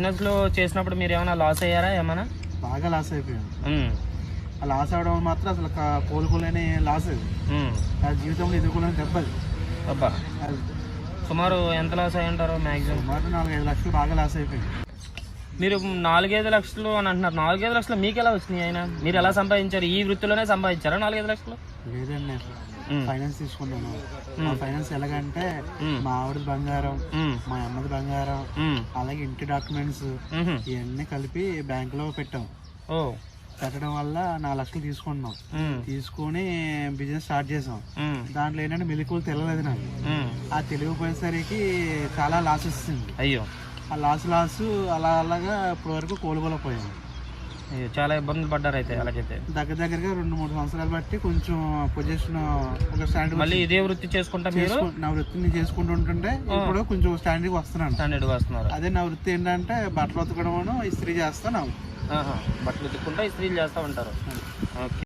బిజినెస్లో చేసినప్పుడు మీరు ఏమైనా లాస్ అయ్యారా? ఏమైనా బాగా లాస్ అయిపోయాను. ఆ లాస్ అవడం మాత్రం అసలు కోలుకోలేని లాస్ అది. ఆ జీవితంలో ఎదుర్కోలేని దెబ్బది. అబ్బా, అది సుమారు ఎంత లాస్ అయ్యి ఉంటారు? మ్యాక్సిమం సుమారు 4-5 లక్షలు బాగా లాస్ అయిపోయింది. మీరు 4-5 లక్షలు అని అంటున్నారు. 4-5 లక్షలు మీకు ఎలా వచ్చినాయి? అయినా మీరు ఎలా సంపాదించారు? ఈ వృత్తిలోనే సంపాదించారా 4-5 లక్షలు? లేదండి, ఫైనాన్స్ తీసుకున్నాను. ఆ ఫైనాన్స్ ఎలాగంటే మా ఆవిడది బంగారం, మా అమ్మది బంగారం, అలాగే ఇంటి డాక్యుమెంట్స్ ఇవన్నీ కలిపి బ్యాంక్ లో పెట్టాం. పెట్టడం వల్ల 4 లక్షలు తీసుకున్నాం. తీసుకుని బిజినెస్ స్టార్ట్ చేసాం. దాంట్లో ఏంటంటే మెలకువలు తెలియలేదు నాకు. ఆ తెలియపోయేసరికి చాలా లాస్ వస్తుంది. అయ్యో, ఆ లాస్ అలా అలాగా ఇప్పటి వరకు కోలుకోలేకపోయాము. చాలా ఇబ్బందులు పడ్డారు అయితే అలాగైతే. దగ్గరగా 2-3 సంవత్సరాలు బట్టి కొంచెం పొజిషన్ ఒక స్టాండ్. మళ్ళీ ఇదే వృత్తి చేసుకుంటా మీరు? నా వృత్తిని చేసుకుంటూ ఉంటుంటే ఇప్పుడు కొంచెం స్టాండర్డ్కి వస్తున్నాను. స్టాండర్డ్గా వస్తున్నారు. అదే నా వృత్తి ఏంటంటే బట్టలు ఉతకడం, ఇస్త్రీ చేస్తాను. బట్టలు ఉతుక్కుంటా ఇస్త్రీలు చేస్తూ ఉంటారు. ఓకే.